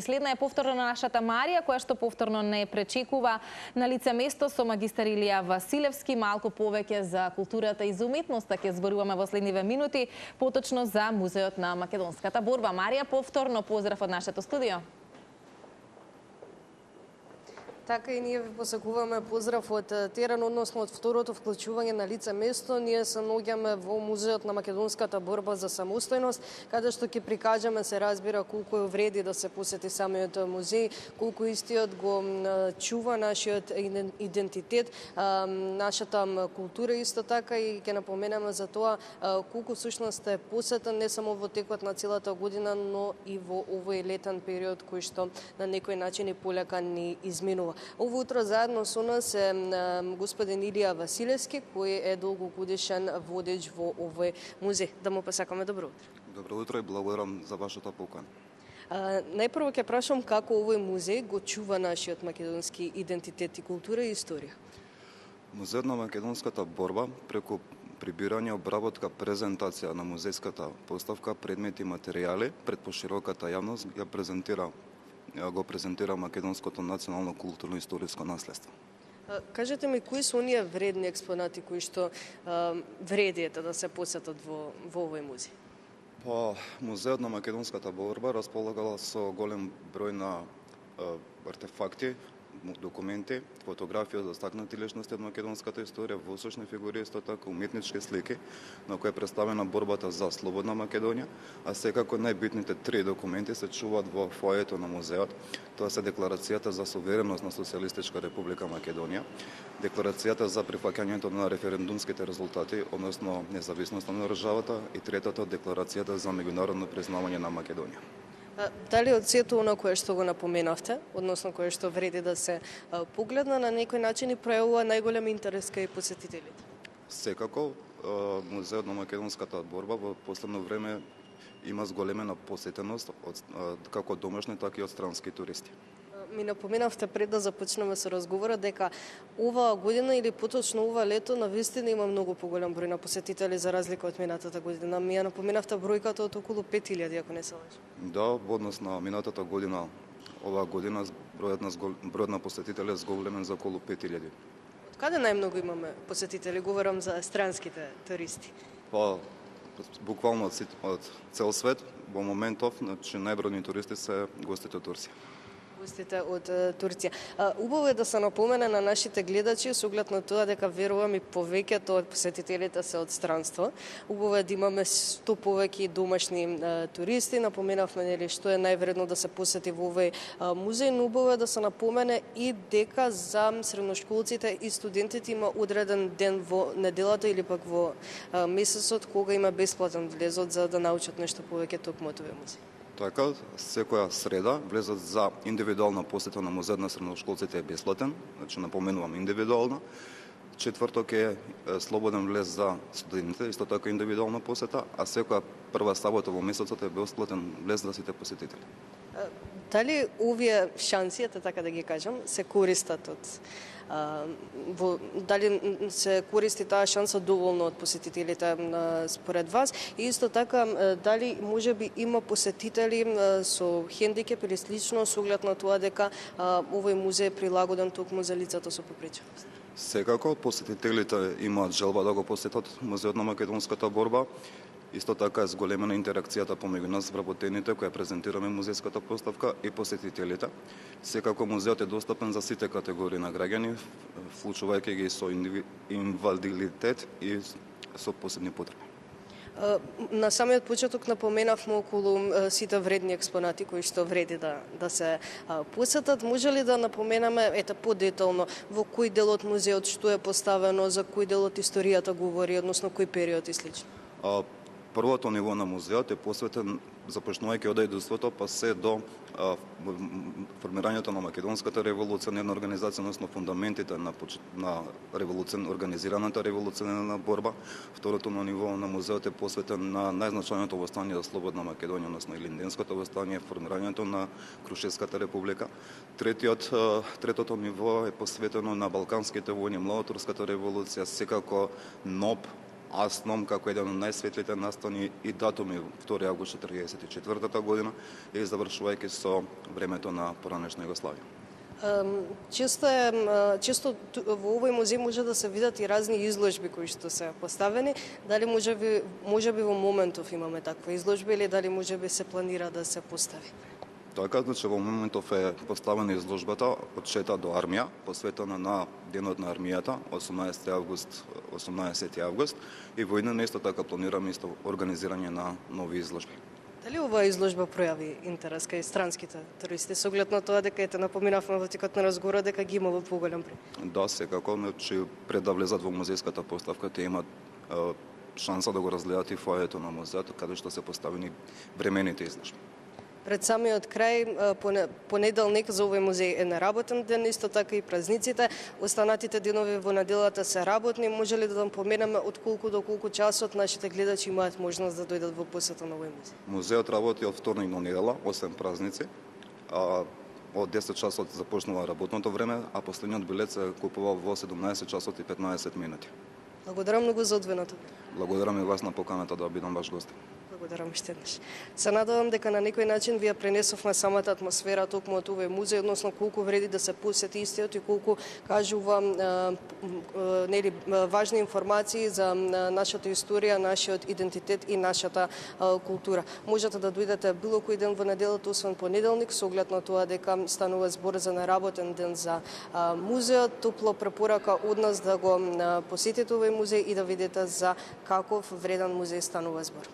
Следна е повторно на нашата Марија, која што повторно не пречекува на лице место со магистар Илија Василевски. Малку повеќе за културата и за уметноста ќе зборуваме во следниве минути, поточно за Музеот на македонската борба. Марија, повторно поздрав од нашето студио. Така и ние ви посакуваме поздрав од терен, односно од второто вклучување на лице место. Ние се наоѓаме во Музеот на македонската борба за самостојност, каде што ќе прикажеме, се разбира, колку вреди да се посети самиот музеј, колку истиот го чува нашиот идентитет, нашата култура исто така, и ќе напоменеме за тоа колку всушност е посетен не само во текот на целата година, но и во овој летен период кој што на некој начин и полека ни изминува. Ово утро заедно со нас е господин Илија Василевски, кој е долгогодишен водеч во овој музеј. Да му посакаме добро утро. Добро утро и благодарам за вашата покана. Најпрво ќе прашам како овој музеј го чува нашиот македонски идентитет и култура и историја. Музеот на македонската борба преку прибирање, обработка, презентација на музејската поставка, предмети и материјали пред пошироката јавност го презентира македонското национално културно историско наследство. Кажете ми, кои се оние вредни експонати кои што вреди да се посетат во овој музеј? Музеот на македонската борба располагала со голем број на артефакти, документи, фотографија за стакнати личности од македонската историја, восочни фигури, исто така уметнички слики на кои е представена борбата за слободна Македонија, а секако најбитните три документи се чуваат во фојето на музеот. Тоа се Декларацијата за сувереност на Социјалистичка република Македонија, Декларацијата за прифаќањето на референдумските резултати, односно независноста на државата, и третото Декларацијата за меѓународно признавање на Македонија. Дали од сето оно кое што го напоменавте, односно кое што вреди да се погледна, на некој начин и пројавува најголем интерес кај посетителите? Секако, Музеот на македонската борба во последно време има зголемена посетеност како домашни, така и од странски туристи. Ми напоменавте пред да започнеме со разговорот дека оваа година или поточно ова лето навистина има многу поголем број на посетители за разлика од минатата година. Ми ја напоменавте бројката од околу 5000, ако не се лажам. Да, во однос на минатата година, оваа година бројот на посетители е зголемен за околу 5000. Од каде најмногу имаме посетители? Говорам за странските туристи. Буквално од цел свет, во моментов, значи најбројни туристи се гостите од Турција. Гостите од Турција. Убаво е да се напомене на нашите гледачи со оглед на тоа дека верувам и повеќето од посетителите се од странство. Убаво е да имаме што повеќе домашни туристи. Напоменавме нели што е највредно да се посети во овој музеј, но убаво е да се напомене и дека за средношколците и студентите има одреден ден во неделата или пак во месецот кога има бесплатен влезот за да научат нешто повеќе токму од овој музеј. Така, секоја среда влезот за индивидуална посета на музеот на средношколците е бесплатен, значи напоменувам индивидуална. Четврток е слободен влез за студентите, исто така индивидуална посета, а секоја прва сабота во месецот е бесплатен влез за сите посетители. Дали овие шанси, така да ги кажам, се користат од дали се користи таа шанса доволно од посетителите според вас, и исто така дали можеби има посетители со хендикеп или слично со оглед на тоа дека овој музеј е прилагоден токму за лицата со попреченост? Секако посетителите имаат желба да го посетат Музеот на македонската борба. Исто така е зголемена интеракцијата помеѓу нас вработените која презентираме музејската поставка и посетителите. Секако музеот е достапен за сите категории на граѓани, вклучувајќи ги со инвалидитет и со посебни потреби. На самиот почеток напоменавме околу сите вредни експонати кои што вреди да се посетат. Може ли да напоменаме подетално во кој дел од музеот што е поставено, за кој дел од историјата говори, односно кој период и слично? Првото ниво на музеот е посветен, започнувајќи од дојдоството, па се до формирањето на македонската револуционерна организација, односно фундаментите на организираната револуционерна борба. Второто ниво на музеот е посветен на најзначајното востание за слободна Македонија, односно Илинденското востание, формирањето на Крушевската република. Третото ниво е посветено на балканските војни, Млоотурската револуција, секако НОБ, Асном како еден од најсветлите настани и датуми 2 август 1944 година и завршувајќи со времето на поранешна Југославија. Често во овој музеј може да се видат и разни изложби кои што се поставени. Дали можеби во моментов имаме таква изложба или дали можеби се планира да се постави? Така, значи во моментов е поставена изложбата од шета до армија, посветена на денот на армијата, 18 август, и во иднина исто така планираме исто организирање на нови изложби. Дали оваа изложба пројави интерес кај странските туристи, со оглед на тоа дека ете напоминавме во текот на разговор дека ги има во поголем број? Да, секако, значи пред да влезат во музејската поставка, те имат шанса да го разгледат и фојето на музејот, каде што се поставени времените изложби. Пред самиот крај, понеделник за овој музеј е неработен ден, исто така и празниците. Останатите денови во неделата се работни. Може ли да поминеме од колку до колку часот нашите гледачи имаат можност да дојдат во посета на овој музеј? Музејот работи од вторник до недела, освен празници. Од 10 часот започнува работното време, а последниот билет се купува во 17 часот и 15 минути. Благодарам многу за одвоеното. Благодарам и вас на поканата да бидам ваш гост. Благодарам уште еднаш. Се надевам дека на некој начин вие пренесовме самата атмосфера токму од овој музеј, односно колку вреди да се посети истиот и колку кажува важни информации за нашата историја, нашиот идентитет и нашата култура. Можете да дојдете било кој ден во неделата, освен понеделник, со оглед на тоа дека станува збор за неработен ден за музеот. Топло препорака од нас да го посетите овој музеј и да видите за каков вреден музеј станува збор.